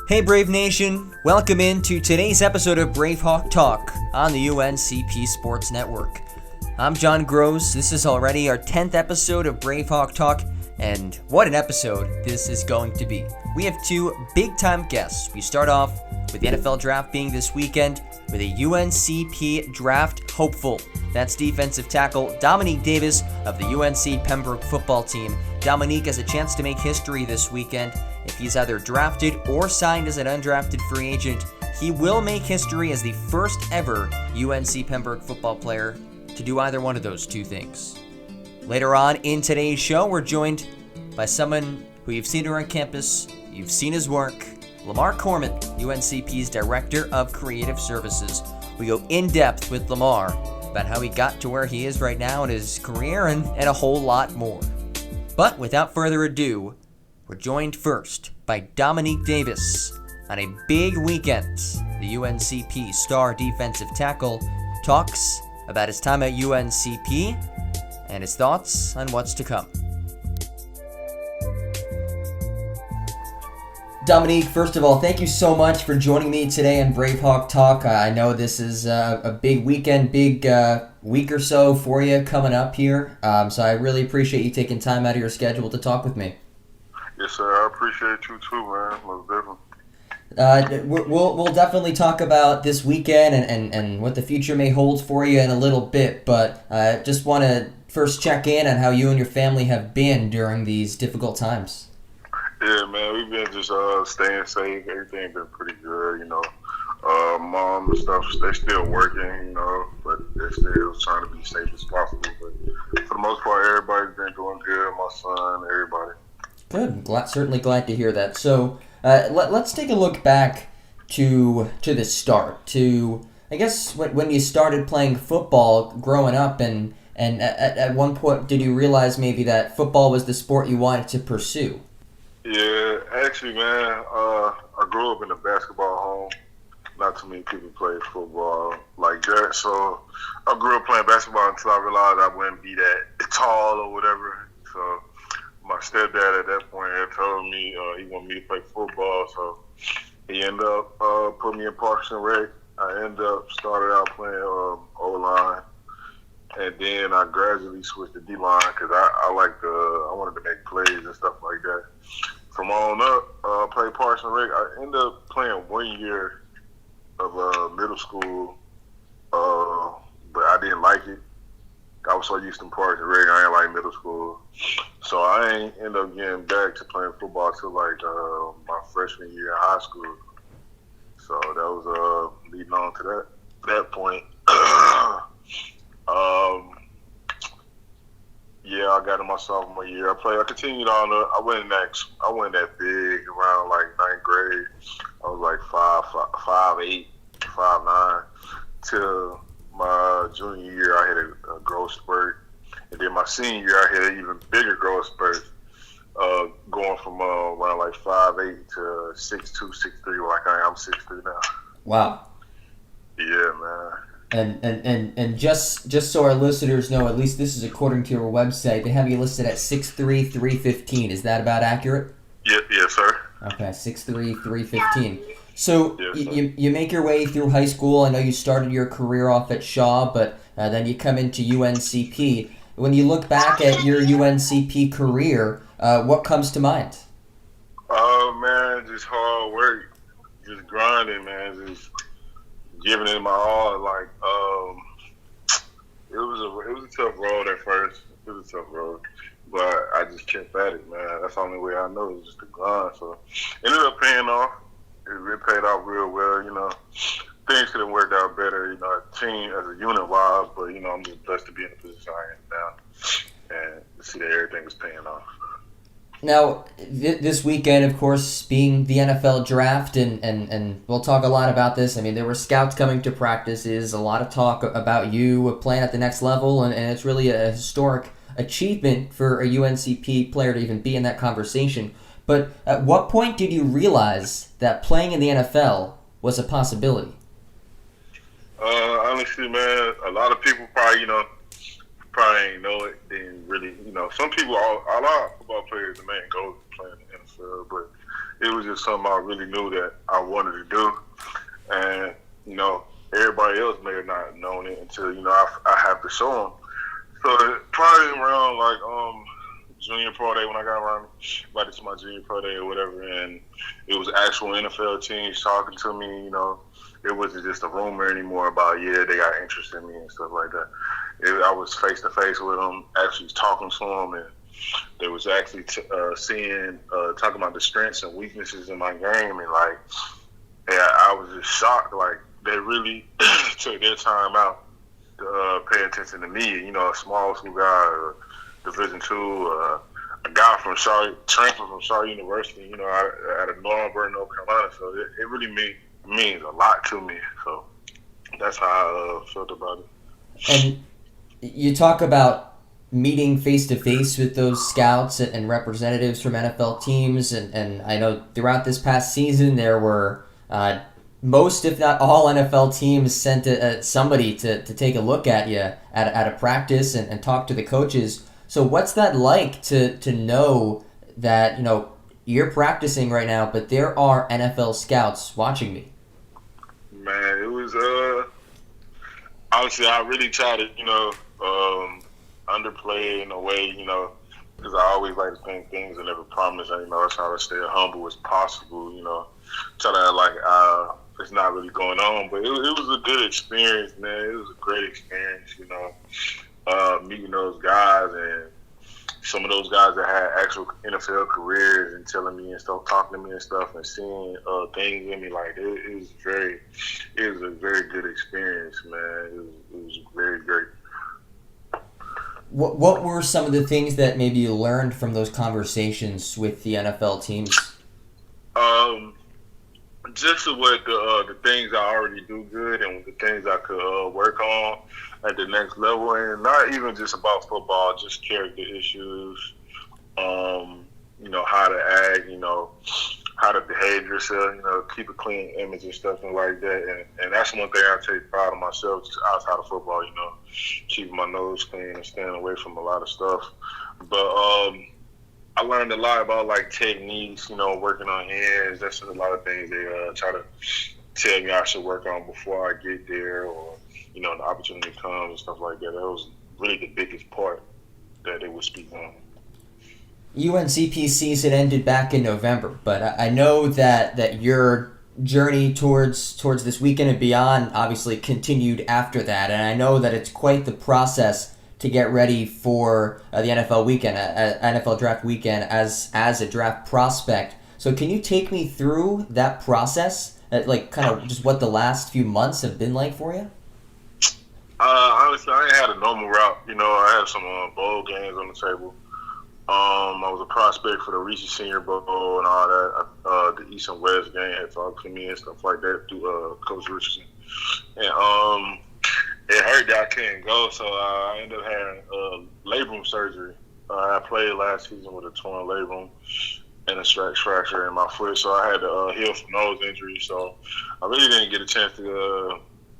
Hey Brave Nation, welcome into today's episode of BraveHawk Talk on the Uncp Sports Network. I'm John Gross. This is already our 10th episode of BraveHawk Talk, and what an episode this is going to be. We have two big-time guests. We start off with the NFL Draft being this weekend with a UNCP draft hopeful. That's defensive tackle Dominique Davis of the UNC Pembroke football team. Dominique has a chance to make history this weekend. If he's either drafted or signed as an undrafted free agent, he will make history as the first ever UNC Pembroke football player to do either one of those two things. Later on in today's show, we're joined by someone who you've seen around campus, you've seen his work, Lamar Courmon, UNCP's Director of Creative Services. We go in depth with Lamar about how he got to where he is right now in his career and a whole lot more. But without further ado, we're joined first by Dominique Davis on a big weekend. The UNCP star defensive tackle talks about his time at UNCP and his thoughts on what's to come. Dominique, first of all, thank you so much for joining me today on BraveHawk Talk. I know this is a big weekend, big week or so for you coming up here. So I really appreciate you taking time out of your schedule to talk with me. Yes, sir. I appreciate you too, man. Most definitely. We'll definitely talk about this weekend and what the future may hold for you in a little bit, but I just want to first check in on how you and your family have been during these difficult times. Yeah, man, we've been just staying safe. Everything been pretty good, you know. Mom and stuff, they still working, you know, but they're still trying to be safe as possible. But for the most part, everybody's been doing good. My son, everybody. Good. Certainly glad to hear that. So let's take a look back to the start, to I guess when you started playing football growing up, and at one point did you realize maybe that football was the sport you wanted to pursue? Yeah, actually, man, I grew up in a basketball home. Not too many people play football like that, so I grew up playing basketball until I realized I wouldn't be that tall or whatever. So my stepdad at that point had told me he wanted me to play football, so he ended up putting me in Parks and Rec. I ended up started out playing O-line, and then I gradually switched to D-line because I wanted to make plays and stuff like that. From on up, played Parks and Rec. I ended up playing 1 year of middle school, but I didn't like it. I was so used to Parks and Rec, I ain't like middle school. So I ain't end up getting back to playing football till like my freshman year in high school. So that was leading on to that point. Yeah, I got in my sophomore year. I continued on. I wasn't that big around like ninth grade. I was like 5'8", 5'9", till my junior year. I had a growth spurt, and then my senior year I had an even bigger growth spurt, going from around like 5'8" to 6'2", 6'3", like I'm 6'3" now. Wow. Yeah, man. And just so our listeners know, at least this is according to your website, they have you listed at 6'3", 315. Is that about accurate? Yes, sir. Okay, 6'3", 315. So Yes, you make your way through high school. I know you started your career off at Shaw, but then you come into UNCP. When you look back at your UNCP career, what comes to mind? Man, just hard work, just grinding, man, just giving it my all. Like, it was a tough road at first. It was a tough road, but I just kept at it, man. That's the only way I know, is just to grind. So it ended up paying off. It paid off real well, you know. Things could have worked out better, you know, team as a unit wise, but you know, I'm just blessed to be in the position I am now and to see that everything was paying off. Now, this weekend, of course, being the NFL draft, and we'll talk a lot about this. I mean, there were scouts coming to practices, a lot of talk about you playing at the next level, and it's really a historic achievement for a UNCP player to even be in that conversation. But at what point did you realize that playing in the NFL was a possibility? Honestly, man, a lot of people probably ain't know it. Didn't really, some people, a lot of football players, the main goal is playing in the NFL, but it was just something I really knew that I wanted to do. And, everybody else may have not known it until, I have to show them. So probably around like junior pro day, when I got around, invited to my junior pro day or whatever, and it was actual NFL teams talking to me, it wasn't just a rumor anymore about, they got interest in me and stuff like that. I was face to face with them, actually talking to them, and they was actually talking about the strengths and weaknesses in my game, and like, I was just shocked. Like, they really took their time out to pay attention to me. A small school guy, Division II, a guy from transfer from Shaw University. Out of Northern, North Carolina. So it really means a lot to me. So that's how I felt about it. And you talk about meeting face-to-face with those scouts and representatives from NFL teams, and I know throughout this past season there were most, if not all, NFL teams sent somebody to take a look at you at a practice and talk to the coaches. So what's that like to know that, you're practicing right now, but there are NFL scouts watching me? Man, it was obviously I really try to, underplay in a way, because I always like to think things and never promise. I try to stay humble as possible, try to like it's not really going on. But it was a good experience, man. It was a great experience, meeting those guys and some of those guys that had actual NFL careers and telling me and stuff, talking to me and stuff, and seeing things in me. Like, it was a very good experience, man. It was very great. What were some of the things that maybe you learned from those conversations with the NFL teams? Just what the things I already do good and the things I could work on at the next level, and not even just about football, just character issues, how to act, how to behave yourself, keep a clean image and stuff like that. And that's one thing I take pride of myself, just outside of football, keeping my nose clean and staying away from a lot of stuff. But I learned a lot about like techniques, working on hands. That's a lot of things they try to tell me I should work on before I get there, or the opportunity comes and stuff like that. That was really the biggest part that they would speak on. UNCP season ended back in November, but I know that your journey towards this weekend and beyond obviously continued after that, and I know that it's quite the process to get ready for the NFL weekend, NFL draft weekend as a draft prospect. So can you take me through that process, like kind of just what the last few months have been like for you? Honestly, I ain't had a normal route. I had some bowl games on the table. I was a prospect for the Reese Senior Bowl and all that. The East and West game had talked to me and stuff like that through Coach Richardson. And it hurt that I couldn't go, so I ended up having labrum surgery. I played last season with a torn labrum and a stretch fracture in my foot, so I had to heal from those injuries. So I really didn't get a chance to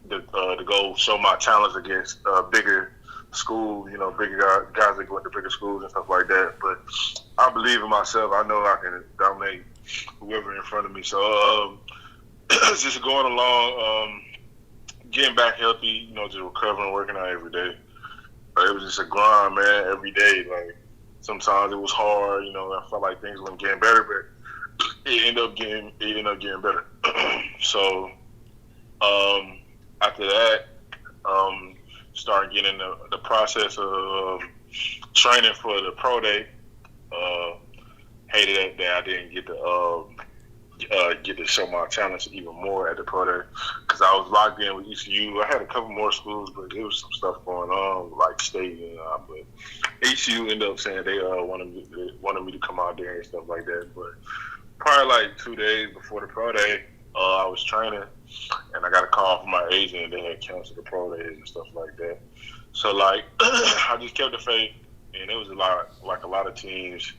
go show my talents against bigger schools, bigger guys that go into bigger schools and stuff like that. But I believe in myself. I know I can dominate whoever in front of me. So just going along, getting back healthy, just recovering, working out every day. It was just a grind, man, every day. Like, sometimes it was hard, I felt like things weren't getting better, but it ended up getting better. So after that, started getting the process of training for the pro day. Hated that I didn't get to show my talents even more at the pro day because I was locked in with ECU. I had a couple more schools, but there was some stuff going on, like state, but ECU ended up saying they wanted me to come out there and stuff like that. But probably like 2 days before the pro day, I was training, and I got a call from my agent, and they had canceled the pro days and stuff like that. So, like, I just kept the faith, and it was a lot of teams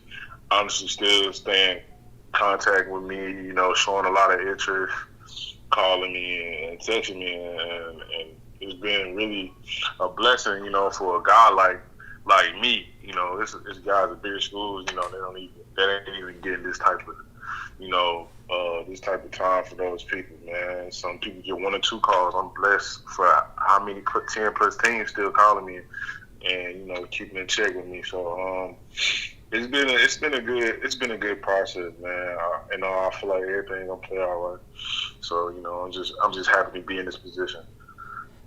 honestly still staying in contact with me, showing a lot of interest, calling me and texting me, and it's been really a blessing, for a guy like me. This guys at bigger schools, they ain't even getting this type this type of time for those people, man. Some people get 1 or 2 calls. I'm blessed for how many 10 plus teams still calling me and keeping in check with me. So it's been a good process, man. I feel like everything gonna play out right. So I'm just happy to be in this position.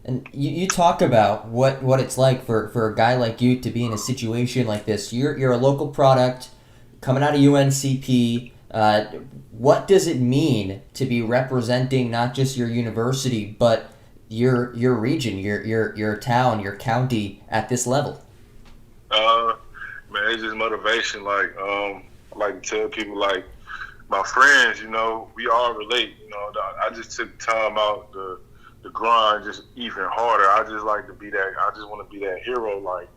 And you talk about what it's like for a guy like you to be in a situation like this. You're a local product coming out of UNCP. What does it mean to be representing not just your university but your region, your town, your county at this level? Man, it's just motivation. Like I like to tell people, like my friends, we all relate. I just took time out the grind just even harder. I just like to be that. I just want to be that hero. Like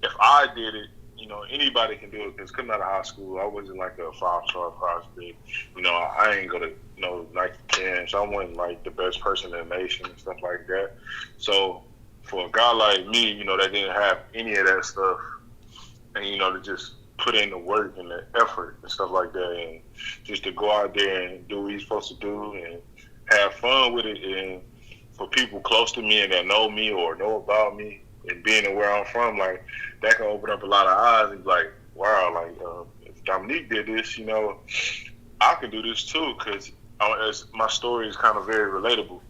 if I did it, anybody can do it. Because coming out of high school, I wasn't like a 5-star prospect. I ain't go to Nike camps. I wasn't like the best person in the nation and stuff like that. So for a guy like me, that didn't have any of that stuff, and to just put in the work and the effort and stuff like that, and just to go out there and do what he's supposed to do and have fun with it, and for people close to me and that know me or know about me and being where I'm from, like that can open up a lot of eyes and be like, wow, like if Dominique did this, I can do this too, because my story is kind of very relatable.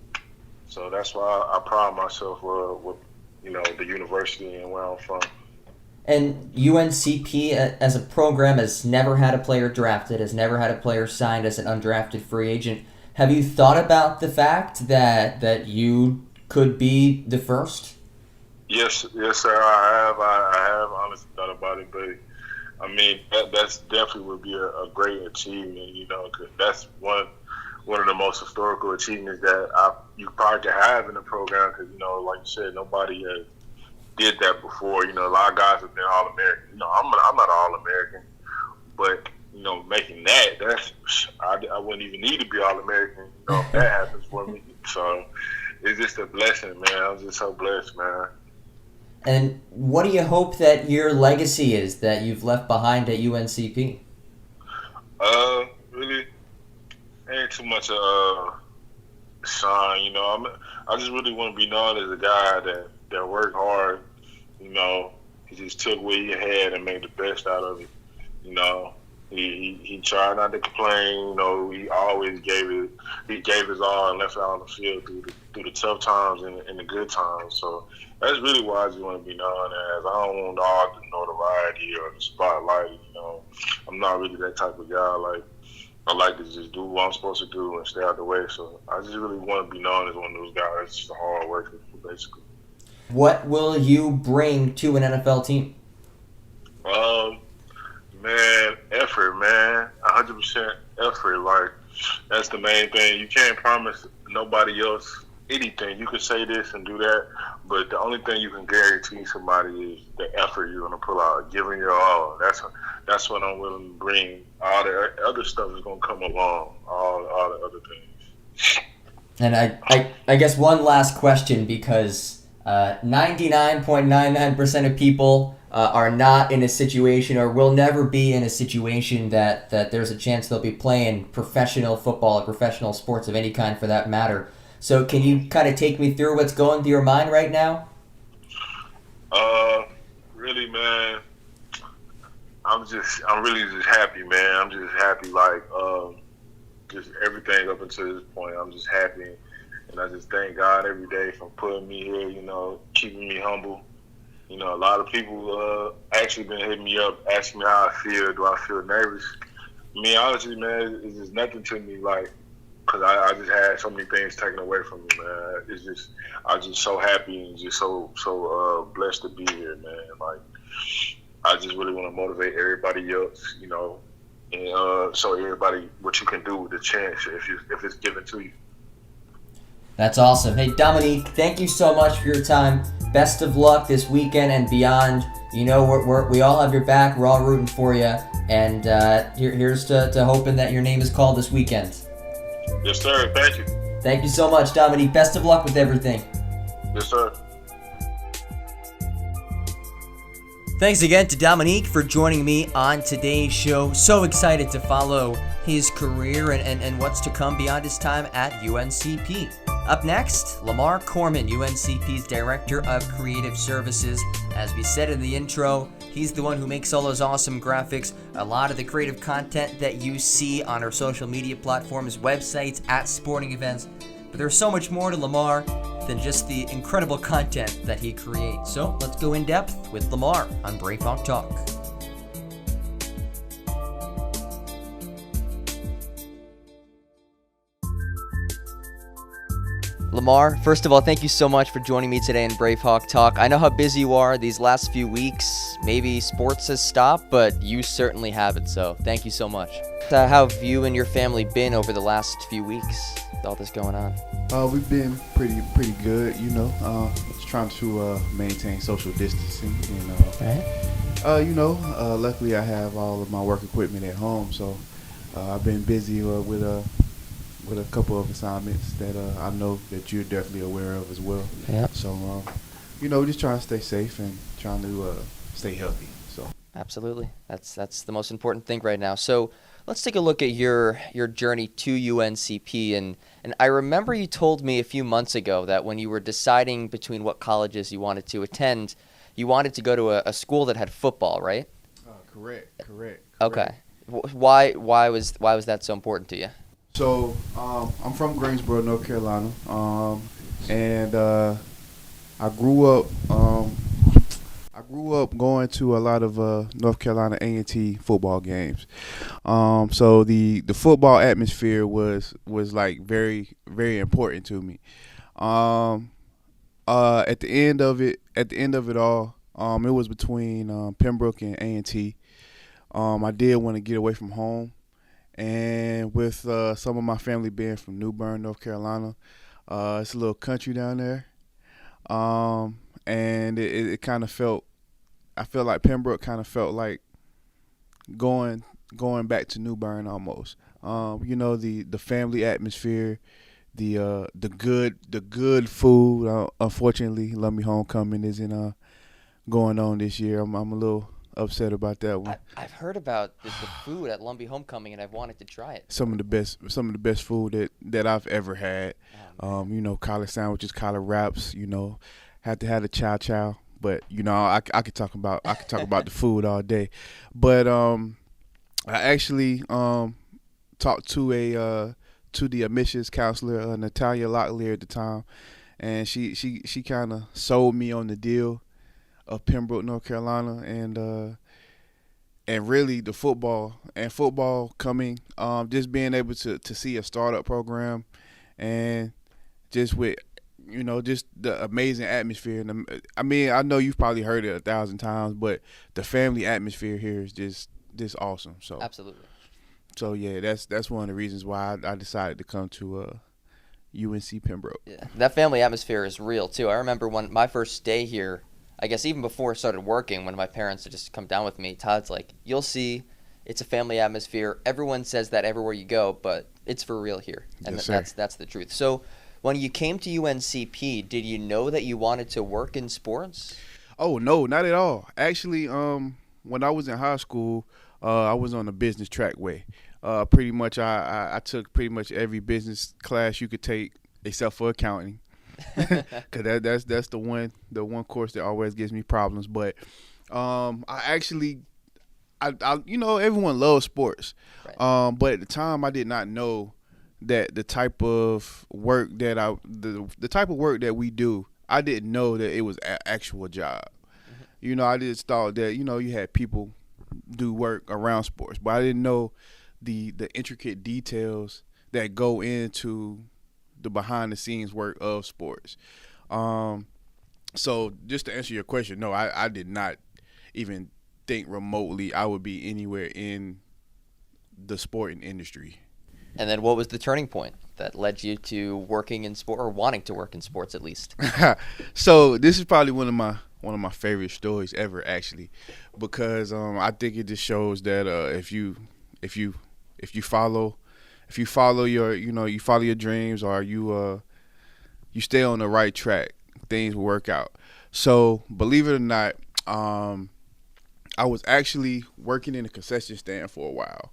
So that's why I pride myself with the university and where I'm from. And UNCP as a program has never had a player drafted, has never had a player signed as an undrafted free agent. Have you thought about the fact that you could be the first? Yes, sir. I have honestly thought about it, but I mean that's definitely would be a great achievement, because that's one of the most historical achievements that you probably could have in the program. Because like you said, nobody has did that before. A lot of guys have been All-American. I'm not an All-American, but making I wouldn't even need to be All-American. If that happens for me. So it's just a blessing, man. I'm just so blessed, man. And what do you hope that your legacy is that you've left behind at UNCP? Really, ain't too much shine. I just really want to be known as a guy that worked hard. He just took what he had and made the best out of it. He tried not to complain. He always gave it. He gave his all and left it on the field through the tough times and the good times. So that's really what I just want to be known as. I don't want all the notoriety or the spotlight. I'm not really that type of guy. Like I like to just do what I'm supposed to do and stay out the way. So I just really want to be known as one of those guys that's just a hard worker, basically. What will you bring to an NFL team? Man, effort, man. 100% effort. Like, that's the main thing. You can't promise nobody else anything. You can say this and do that, but the only thing you can guarantee somebody is the effort you're going to pull out, giving your all. That's what I'm willing to bring. All the other stuff is going to come along, all the other things. And I guess one last question, because 99.99% of people are not in a situation or will never be in a situation that there's a chance they'll be playing professional football or professional sports of any kind for that matter. So can you kind of take me through what's going through your mind right now? Really, man, I'm really just happy, man. I'm just happy, like, just everything up until this point. I'm just happy. And I just thank God every day for putting me here, keeping me humble. A lot of people actually been hitting me up, asking me how I feel. Do I feel nervous? I mean, honestly, man, it's just nothing to me, like, because I just had so many things taken away from me, man. I'm just so happy and just so blessed to be here, man. Like, I just really want to motivate everybody else, and show everybody what you can do with the chance if it's given to you. That's awesome. Hey, Dominique, thank you so much for your time. Best of luck this weekend and beyond. We all have your back. We're all rooting for you. And here's to hoping that your name is called this weekend. Yes, sir. Thank you. Thank you so much, Dominique. Best of luck with everything. Yes, sir. Thanks again to Dominique for joining me on today's show. So excited to follow his career and what's to come beyond his time at UNCP. Up next, Lamar Courmon, UNCP's Director of Creative Services. As we said in the intro, he's the one who makes all those awesome graphics, a lot of the creative content that you see on our social media platforms, websites, at sporting events. But there's so much more to Lamar than just the incredible content that he creates. So let's go in depth with Lamar on BraveHawk Talk. Lamar, first of all, thank you so much for joining me today in BraveHawk Talk. I know how busy you are these last few weeks. Maybe sports has stopped, but you certainly haven't, so thank you so much. How have you and your family been over the last few weeks with all this going on? We've been pretty good, just trying to maintain social distancing. And, luckily I have all of my work equipment at home, so I've been busy with a couple of assignments that I know that you're definitely aware of as well. Yeah. So, just trying to stay safe and trying to stay healthy. So. Absolutely. That's the most important thing right now. So let's take a look at your journey to UNCP. And I remember you told me a few months ago that when you were deciding between what colleges you wanted to attend, you wanted to go to a school that had football, right? Correct. Okay. Why was that so important to you? So I'm from Greensboro, North Carolina, and I grew up going to a lot of North Carolina A&T football games. So the football atmosphere was like very, very important to me. At the end of it all, it was between Pembroke and A&T. I did want to get away from home. And with some of my family being from New Bern, North Carolina, it's a little country down there. And it kind of I feel like Pembroke kind of felt like going back to New Bern almost. The family atmosphere, the good food. Unfortunately, Lumby Homecoming isn't going on this year. I'm a little upset about that one. I've heard about the food at Lumby Homecoming, and I've wanted to try it. Some of the best food that I've ever had. Collard sandwiches, collard wraps. Had to have the chow. But I could talk about the food all day. But I actually talked to the admissions counselor, Natalia Locklear at the time, and she kind of sold me on the deal of Pembroke, North Carolina, and really the football coming, just being able to see a startup program, and just with just the amazing atmosphere. And I know you've probably heard it 1,000 times, but the family atmosphere here is just awesome. So absolutely. So yeah, that's one of the reasons why I decided to come to UNC Pembroke. Yeah, that family atmosphere is real too. I remember when my first day here, I guess even before I started working, when my parents had just come down with me, Todd's like, you'll see, it's a family atmosphere. Everyone says that everywhere you go, but it's for real here. And yes, that's the truth. So when you came to UNCP, did you know that you wanted to work in sports? Oh, no, not at all. Actually, when I was in high school, I was on the business trackway. Pretty much I took pretty much every business class you could take except for accounting. Cause that's the one course that always gives me problems. But I everyone loves sports, right. But at the time I did not know that the type of work that the type of work that we do, I didn't know that it was an actual job. Mm-hmm. I just thought that you had people do work around sports, but I didn't know the intricate details that go into the behind the scenes work of sports. So just to answer your question, no, I did not even think remotely I would be anywhere in the sporting industry. And then what was the turning point that led you to working in sport, or wanting to work in sports at least? So this is probably one of my favorite stories ever, actually, because I think it just shows that if you follow your dreams, or you stay on the right track, things will work out. So believe it or not, I was actually working in a concession stand for a while.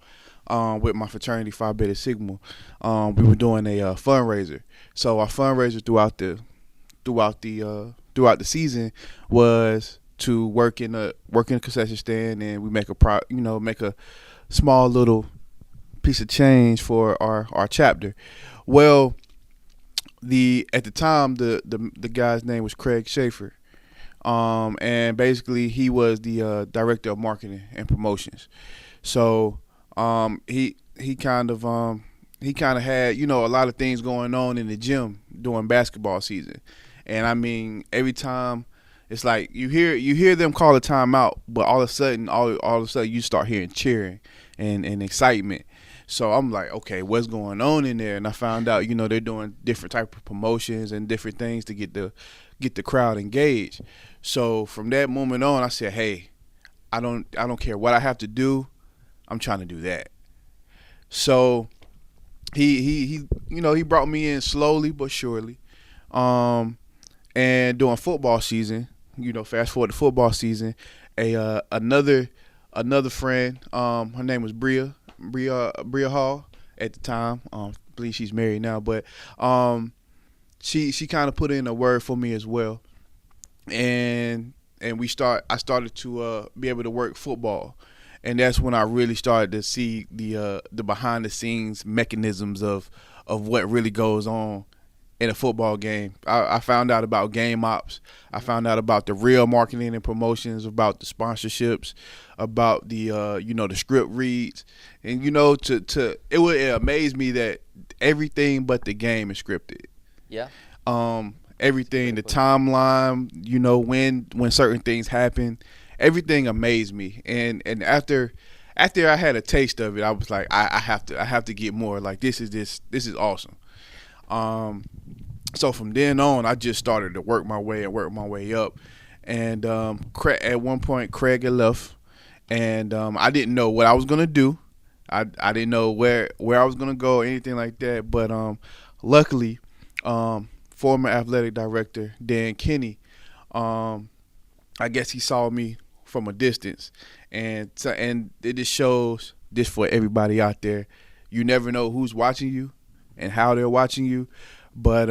with my fraternity Phi Beta Sigma. We were doing a fundraiser. So our fundraiser throughout the season was to work in a concession stand, and we make a small little piece of change for our chapter. Well, at the time the guy's name was Craig Schaefer, and basically he was the director of marketing and promotions. So he kind of had a lot of things going on in the gym during basketball season, and I mean every time it's like you hear them call a timeout, but all of a sudden you start hearing cheering and excitement. So I'm like, okay, what's going on in there? And I found out, they're doing different type of promotions and different things to get the crowd engaged. So from that moment on, I said, hey, I don't care what I have to do. I'm trying to do that. So he brought me in slowly but surely. And during football season, fast forward to football season, another friend, her name was Bria Hall at the time. I believe she's married now, but she kind of put in a word for me as well, and I started to be able to work football, and that's when I really started to see the behind the scenes mechanisms of what really goes on in a football game. I found out about game ops. I found out about the real marketing and promotions, about the sponsorships, about the the script reads, and it amazed me that everything but the game is scripted. Yeah. Everything, the timeline, when certain things happen, everything amazed me. And after I had a taste of it, I was like, I have to get more. Like this is awesome. So from then on, I just started to work my way up. And at one point, Craig had left, and I didn't know what I was gonna do. I didn't know where I was gonna go or anything like that. But luckily, former athletic director Dan Kinney, I guess he saw me from a distance, and it just shows this for everybody out there. You never know who's watching you and how they're watching you. But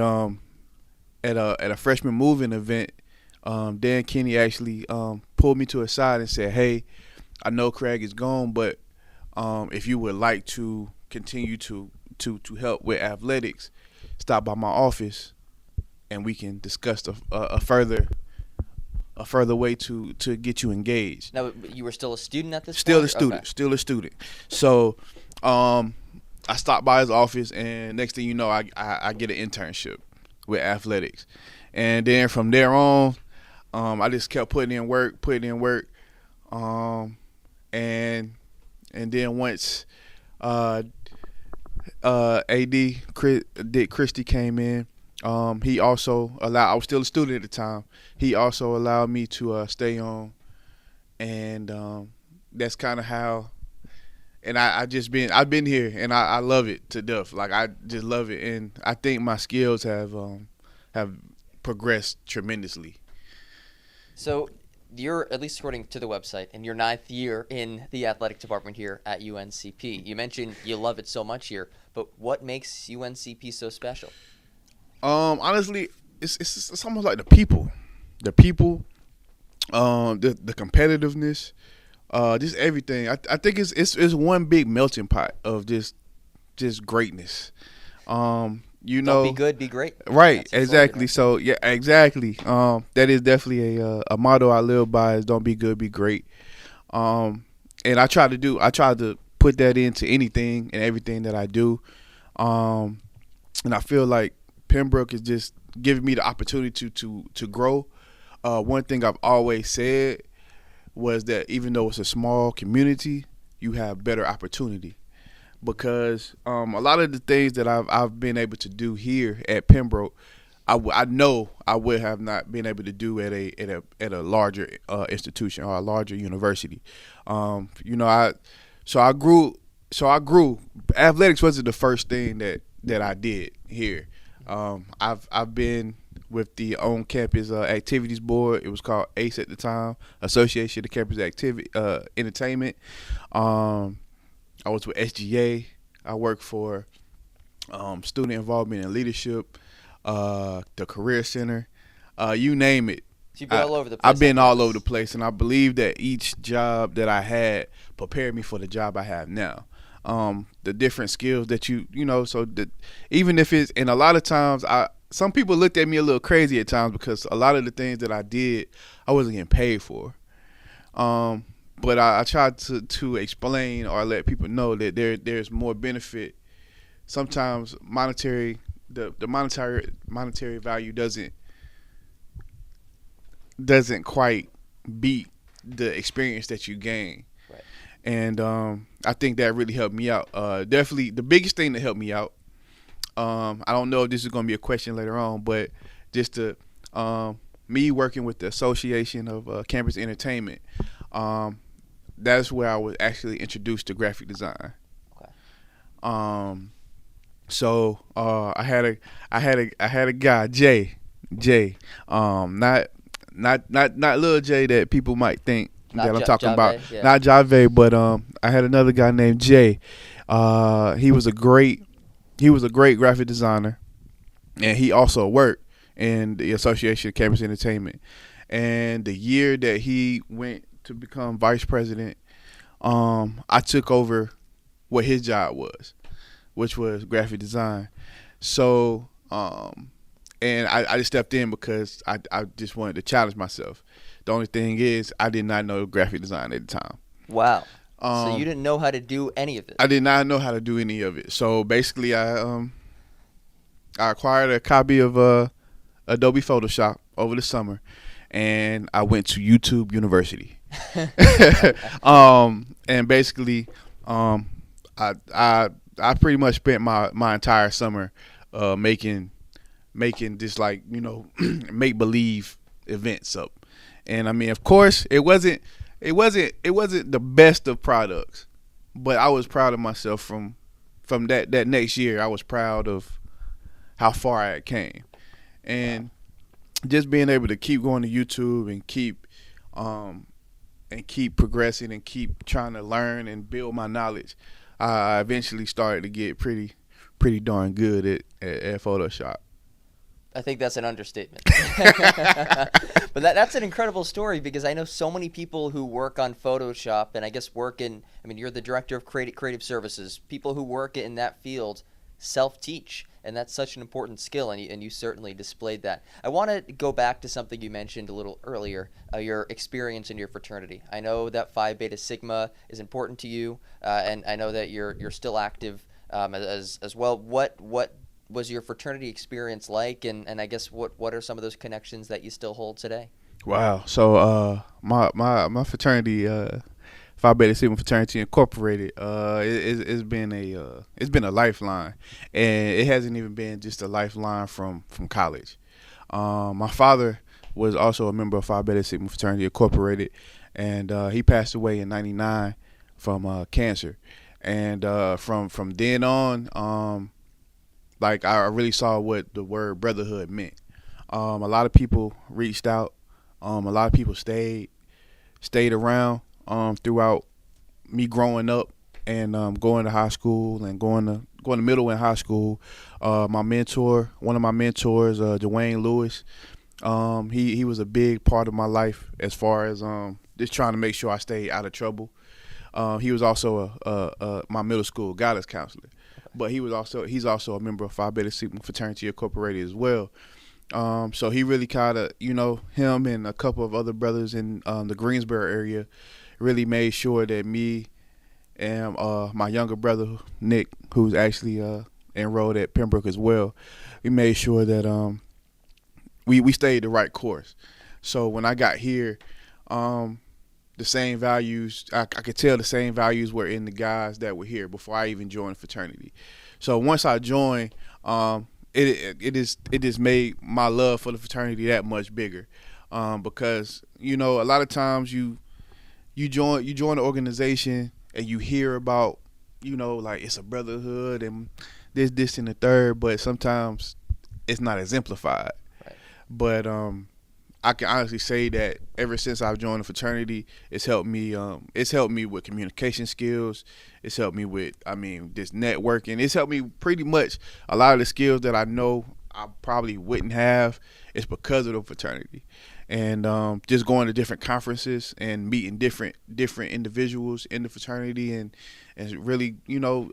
at a freshman moving event, Dan Kinney actually pulled me to a side and said, "Hey, I know Craig is gone, but if you would like to continue to help with athletics, stop by my office, and we can discuss a further way to get you engaged." Now, you were still a student at this Still point? Still a student. So I stopped by his office, and next thing you know, I get an internship with athletics. And then from there on, I just kept putting in work. And then once Dick Christie came in, he also I was still a student at the time. He also allowed me to stay on, and that's kind of how. And I've been here, and I love it to death. Like I just love it, and I think my skills have progressed tremendously. So you're, at least according to the website, in your 9th year in the athletic department here at UNCP. You mentioned you love it so much here, but what makes UNCP so special? Honestly, it's almost like the people, the competitiveness, just everything. I think it's one big melting pot of just greatness. Don't be good, be great. Right, exactly. So yeah, exactly. That is definitely a motto I live by, is don't be good, be great. And I try to put that into anything and everything that I do. And I feel like Pembroke is just giving me the opportunity to grow. One thing I've always said was that even though it's a small community, you have better opportunity, because a lot of the things that I've been able to do here at Pembroke, I know I would have not been able to do at a larger institution or a larger university. I grew. Athletics wasn't the first thing that I did here. I've been with the on-campus activities board. It was called ACE at the time, Association of Campus Activity Entertainment. I was with SGA. I worked for student involvement and leadership, the Career Center, you name it. So you've been all over the place. I've been all over the place, and I believe that each job that I had prepared me for the job I have now. The different skills that even if it's, and a lot of times some people looked at me a little crazy at times because a lot of the things that I did, I wasn't getting paid for. But I tried to explain or let people know that there's more benefit. Sometimes the monetary value doesn't quite beat the experience that you gain. Right. And I think that really helped me out. Definitely the biggest thing that helped me out. I don't know if this is going to be a question later on, but just me working with the Association of Campus Entertainment. That's where I was actually introduced to graphic design. Okay. So I had a guy, Jay, not little Jay that people might think that I'm talking about, yeah. not Jave, but I had another guy named Jay. He was a great graphic designer, and he also worked in the Association of Campus Entertainment. And the year that he went to become vice president, I took over what his job was, which was graphic design. So, and I just stepped in because I just wanted to challenge myself. The only thing is I did not know graphic design at the time. Wow. So you didn't know how to do any of it? I did not know how to do any of it. So basically I acquired a copy of Adobe Photoshop over the summer, and I went to YouTube University. And basically I pretty much spent my entire summer making this, like, make believe events up. And I mean, of course, it wasn't the best of products, but I was proud of myself from that next year. I was proud of how far I came, and just being able to keep going to YouTube and keep progressing and keep trying to learn and build my knowledge. I eventually started to get pretty darn good at Photoshop. I think that's an understatement. But that's an incredible story, because I know so many people who work on Photoshop, and I guess you're the director of creative services. People who work in that field self-teach, and that's such an important skill, and you certainly displayed that. I want to go back to something you mentioned a little earlier, your experience in your fraternity. I know that Phi Beta Sigma is important to you, and I know that you're still active as well. What was your fraternity experience like, and I guess what are some of those connections that you still hold today? Wow. So my fraternity, Phi Beta Sigma Fraternity Incorporated, it's been a lifeline, and it hasn't even been just a lifeline from college. My father was also a member of Phi Beta Sigma Fraternity Incorporated, and he passed away in '99 from cancer. And from then on, like, I really saw what the word brotherhood meant. A lot of people reached out. A lot of people stayed around throughout me growing up and going to high school and going to middle and high school. One of my mentors, Dwayne Lewis, he was a big part of my life as far as just trying to make sure I stayed out of trouble. He was also my middle school guidance counselor, but he's also a member of Phi Beta Sigma Fraternity Incorporated as well. So he really kind of, him and a couple of other brothers in the Greensboro area really made sure that me and my younger brother, Nick, who's actually enrolled at Pembroke as well, we made sure that we stayed the right course. So when I got here, the same values, I could tell the same values were in the guys that were here before I even joined the fraternity. So once I joined, it just made my love for the fraternity that much bigger, because a lot of times you join an organization and you hear about like it's a brotherhood and this and the third, but sometimes it's not exemplified. Right. But I can honestly say that ever since I've joined the fraternity, it's helped me. It's helped me with communication skills. It's helped me with, this networking. It's helped me pretty much a lot of the skills that I know I probably wouldn't have. It's because of the fraternity, and just going to different conferences and meeting different individuals in the fraternity, and really,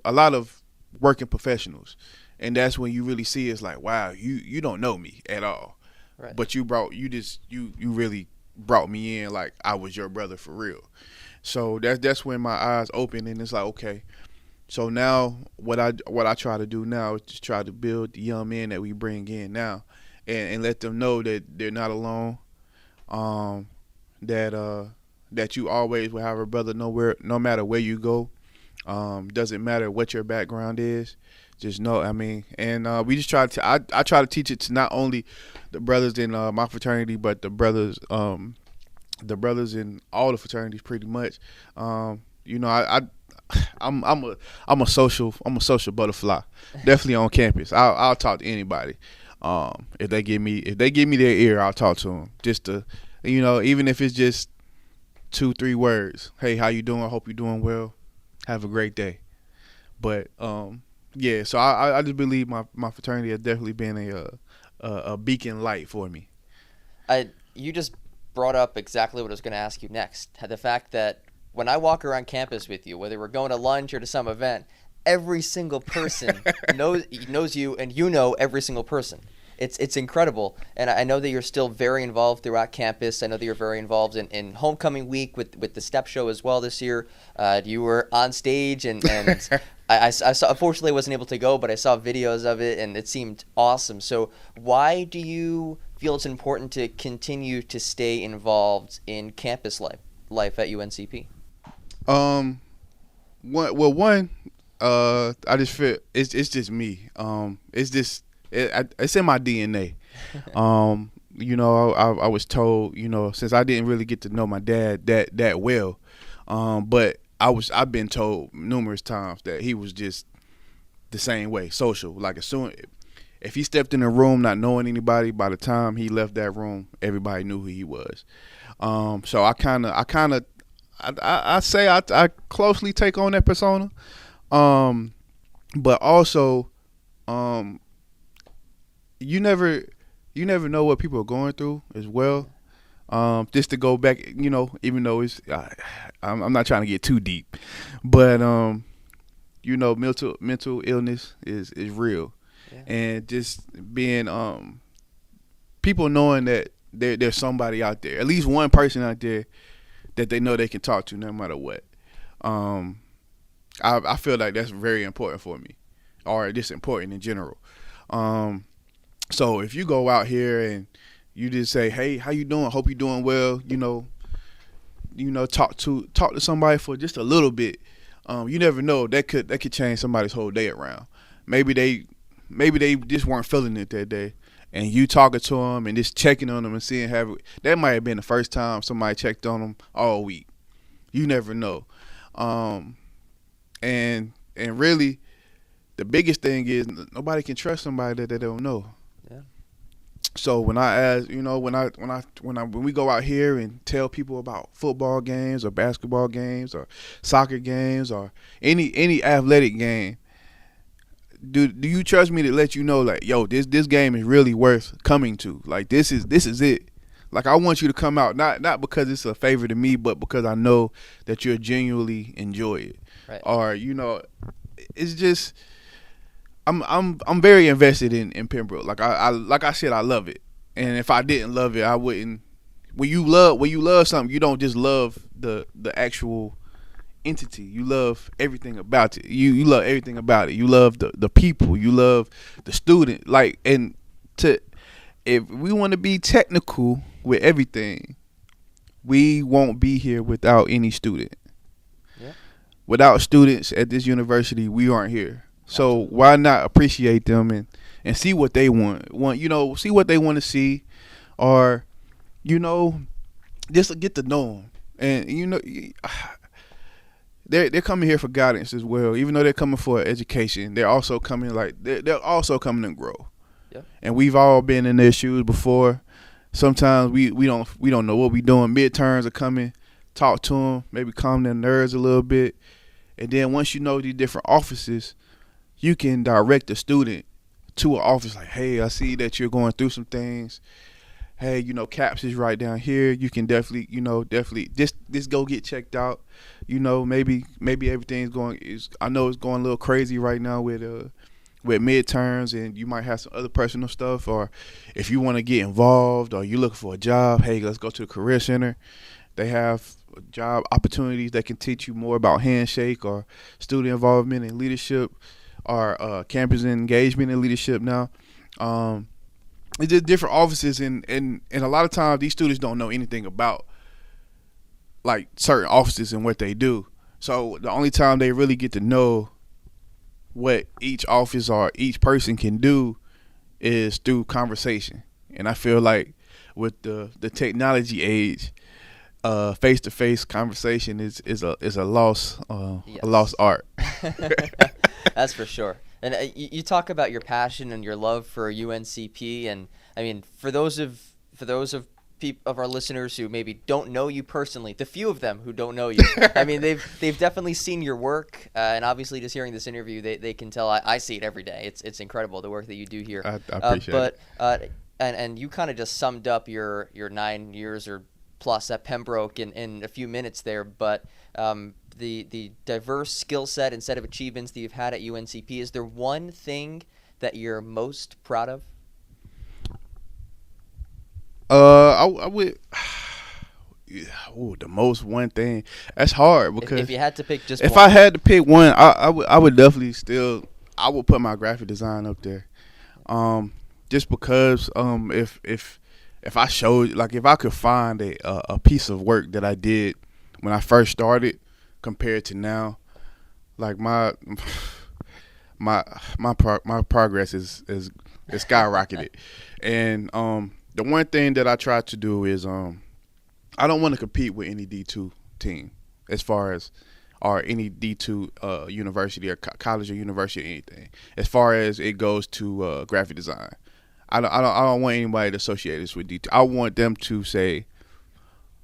a lot of working professionals, and that's when you really see it's like, wow, you don't know me at all. Right. But you really brought me in like I was your brother for real. So that's when my eyes open, and it's like, okay. So now what I try to do now is just try to build the young men that we bring in now, and let them know that they're not alone. That you always will have a brother no matter where you go. Doesn't matter what your background is. Just know, and we just try to. I try to teach it to not only the brothers in my fraternity, but the brothers in all the fraternities, pretty much. I'm a social butterfly, definitely on campus. I'll talk to anybody. If they give me their ear, I'll talk to them. Just to, even if it's just 2-3 words. Hey, how you doing? I hope you're doing well. Have a great day. But yeah, so I just believe my fraternity has definitely been a beacon light for me. You just brought up exactly what I was going to ask you next. The fact that when I walk around campus with you, whether we're going to lunch or to some event, every single person knows you, and you know every single person. It's incredible, and I know that you're still very involved throughout campus. I know that you're very involved in homecoming week with the step show as well this year. You were on stage, and I saw. Unfortunately, I wasn't able to go, but I saw videos of it, and it seemed awesome. So why do you feel it's important to continue to stay involved in campus life at UNCP? One, I just feel it's just me. It's in my DNA. I was told, since I didn't really get to know my dad that well, but I've been told numerous times that he was just the same way, social. Like if he stepped in a room not knowing anybody, by the time he left that room, everybody knew who he was. So I say I closely take on that persona, but also, you never know what people are going through as well. Just to go back, even though it's, I'm not trying to get too deep, but mental illness is real, yeah. And just being people knowing that there's somebody out there, at least one person out there that they know they can talk to no matter what. I feel like that's very important for me, or just important in general. So if you go out here and you just say, "Hey, how you doing? Hope you're doing well," talk to somebody for just a little bit. You never know, that could change somebody's whole day around. Maybe they just weren't feeling it that day, and you talking to them and just checking on them and seeing that might have been the first time somebody checked on them all week. You never know, and really, the biggest thing is nobody can trust somebody that they don't know. Yeah. So when I ask, when we go out here and tell people about football games or basketball games or soccer games or any athletic game, do you trust me to let you know, like, yo, this game is really worth coming to? Like, this is it. Like, I want you to come out not because it's a favor to me, but because I know that you'll genuinely enjoy it. Right. Or it's just. I'm very invested in Pembroke. Like I said, I love it. And if I didn't love it, I wouldn't. When you love something, you don't just love the actual entity. You love everything about it. You love everything about it. You love the people. You love the student. Like, and if we want to be technical with everything, we won't be here without any student. Yeah. Without students at this university, we aren't here. So why not appreciate them and see what they want, see what they want to see, or, just get to know them. And, they're coming here for guidance as well. Even though they're coming for education, they're also coming they're also coming to grow. Yeah. And we've all been in their shoes before. sometimes we don't know what we doing. Midterms are coming. Talk to them, maybe calm their nerves a little bit, and then once you know these different offices, you can direct the student to an office like, hey, I see that you're going through some things. Hey, CAPS is right down here. You can definitely just go get checked out. Maybe everything's I know it's going a little crazy right now with midterms, and you might have some other personal stuff, or if you want to get involved or you're looking for a job, hey, let's go to the career center. They have job opportunities that can teach you more about handshake or student involvement and leadership, or campus engagement and leadership now. It's just different offices, and a lot of times these students don't know anything about like certain offices and what they do. So the only time they really get to know what each office or each person can do is through conversation. And I feel like with the technology age, face-to-face conversation is a lost Yes. a lost art. That's for sure. And you talk about your passion and your love for UNCP, and I mean, for those of our listeners who maybe don't know you personally, the few of them who don't know you, I mean, they've definitely seen your work, and obviously, just hearing this interview, they can tell. I see it every day. It's incredible, the work that you do here. I appreciate it. And you kind of just summed up your 9 years or plus at Pembroke in a few minutes there, but the diverse skill set and set of achievements that you've had at UNCP, is there one thing that you're most proud of? I would. The most one thing. That's hard because If you had to pick just if one. I had to pick one, I would definitely I would put my graphic design up there. Just because if I showed, like, if I could find a piece of work that I did when I first started compared to now, like my progress is skyrocketed. And the one thing that I try to do is I don't want to compete with any D2 team as far as, or any D2 university or college or university or anything, as far as it goes to graphic design. I don't want anybody to associate this with D2. I want them to say,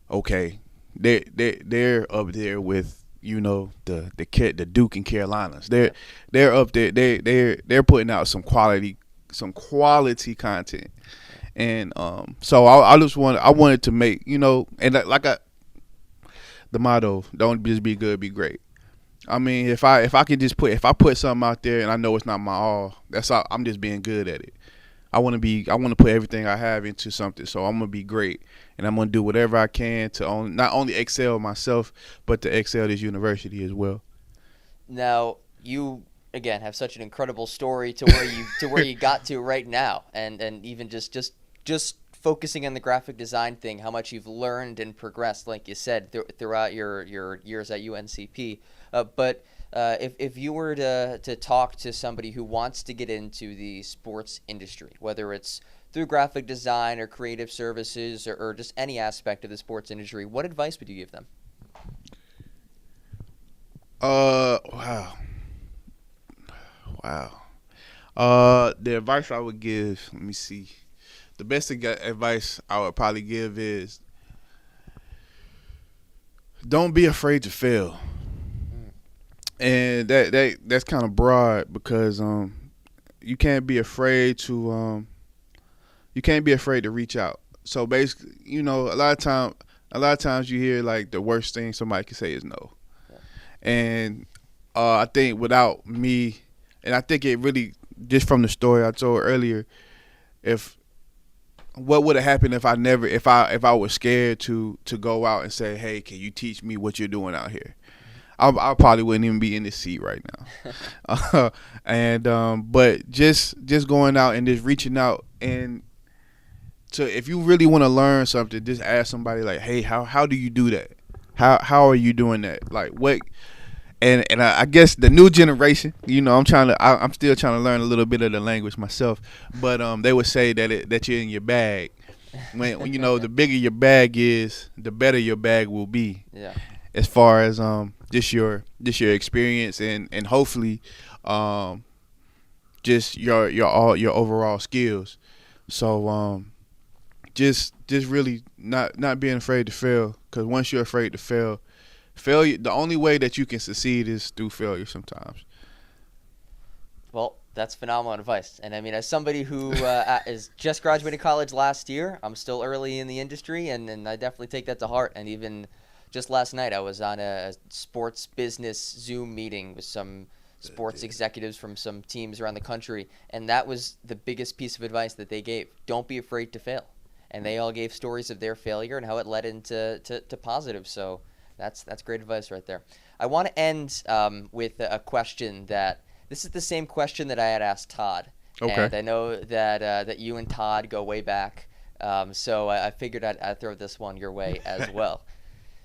okay, they're up there with the Duke and Carolinas. They're up there. They're putting out some quality content. And so I wanted to make, and the motto, don't just be good, be great. I mean, if I put something out there and I know it's not my all, that's all, I'm just being good at it. I want to put everything I have into something, so I'm gonna be great, and I'm gonna do whatever I can to not only excel myself, but to excel this university as well. Now, you again have such an incredible story to where you got to right now, and even just focusing on the graphic design thing, how much you've learned and progressed, like you said, throughout your years at UNCP. But if you were to talk to somebody who wants to get into the sports industry, whether it's through graphic design or creative services or just any aspect of the sports industry, what advice would you give them? Wow. The advice I would give, let me see. The best advice I would probably give is don't be afraid to fail. And that's kind of broad because you can't be afraid to reach out. So basically, a lot of times you hear like the worst thing somebody can say is no. Yeah. And I think without me, and I think it really, just from the story I told earlier, what would have happened if I was scared to go out and say, hey, can you teach me what you're doing out here? I probably wouldn't even be in this seat right now. But just going out and just reaching out, and if you really want to learn something, just ask somebody like, hey, how do you do that? How are you doing that? Like what? And I guess the new generation, I'm still trying to learn a little bit of the language myself, but they would say that you're in your bag. When the bigger your bag is, the better your bag will be. Yeah. As far as just your experience and hopefully just your overall skills. So just really not being afraid to fail. Because once you're afraid to fail, failure, the only way that you can succeed is through failure sometimes. Well, that's phenomenal advice. And I mean, as somebody who is just graduated college last year, I'm still early in the industry, and I definitely take that to heart. And even just last night, I was on a sports business Zoom meeting with some sports executives from some teams around the country, and that was the biggest piece of advice that they gave. Don't be afraid to fail. And they all gave stories of their failure and how it led into to positive. So that's great advice right there. I want to end with a question that this is the same question that I had asked Todd. Okay. And I know that you and Todd go way back, so I figured I'd throw this one your way as well.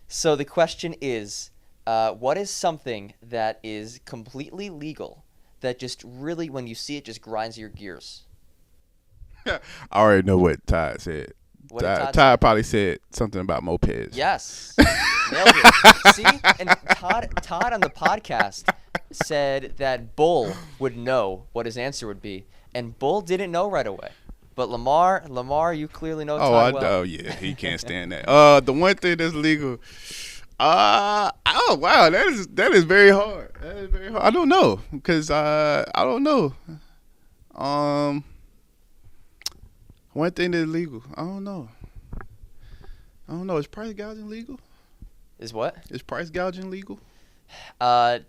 So the question is, what is something that is completely legal that just really, when you see it, just grinds your gears? I already know what Todd said. What did Todd Todd probably said something about mopeds. Yes. Nailed it. See? And Todd on the podcast said that Bull would know what his answer would be, and Bull didn't know right away. But Lamar, you clearly know Todd well. Oh yeah, he can't stand that. The one thing that's legal. Oh wow, that is very hard. That is very hard. I don't know because I don't know. One thing that's legal. I don't know. Is price gouging legal? Is what? Is price gouging legal? No,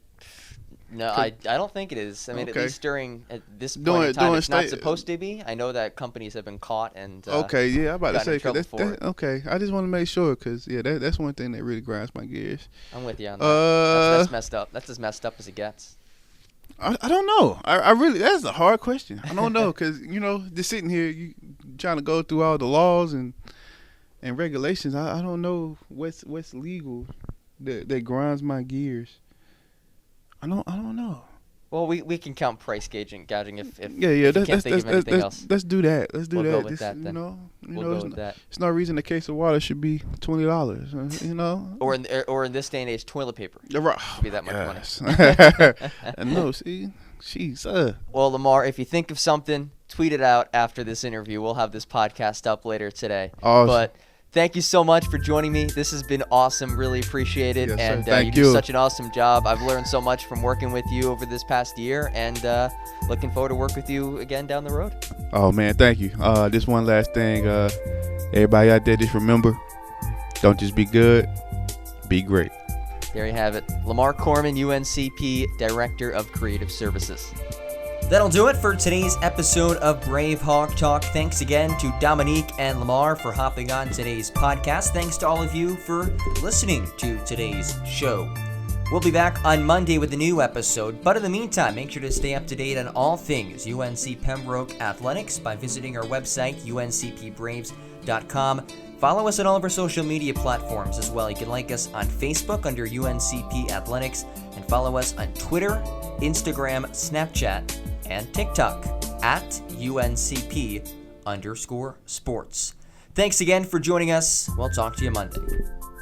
I don't think it is. I mean, Okay. at least during at this point in time, it's not supposed to be. I know that companies have been caught and okay, yeah, I'm about to say gotten in trouble for it. okay. I just want to make sure because that's one thing that really grinds my gears. I'm with you on that. That's messed up. That's as messed up as it gets. I don't know. I really, that's a hard question. I don't know because just sitting here, you trying to go through all the laws and regulations. I don't know what's legal that grinds my gears. I don't know. Well, we can count price gouging if Yeah. if you can't think of anything else. Let's do that. Let's do We'll that. go with that then. We'll go with that. It's no reason a case of water should be $20. Or in this day and age, toilet paper Right. should be that much money. No, see, she's Well, Lamar, if you think of something, tweet it out after this interview. We'll have this podcast up later today. Awesome. But thank you so much for joining me. This has been awesome. Really appreciate it. Yes, and sir. Thank you you. do such an awesome job. I've learned so much from working with you over this past year, and looking forward to work with you again down the road. Oh man, thank you. Just one last thing. Everybody out there, just remember, don't just be good, be great. There you have it. Lamar Courmon, UNCP, Director of Creative Services. That'll do it for today's episode of BraveHawk Talk. Thanks again to Dominique and Lamar for hopping on today's podcast. Thanks to all of you for listening to today's show. We'll be back on Monday with a new episode, but in the meantime, make sure to stay up to date on all things UNC Pembroke Athletics by visiting our website, uncpbraves.com. Follow us on all of our social media platforms as well. You can like us on Facebook under UNCP Athletics, and follow us on Twitter, Instagram, Snapchat, and TikTok at UNCP_sports. Thanks again for joining us. We'll talk to you Monday.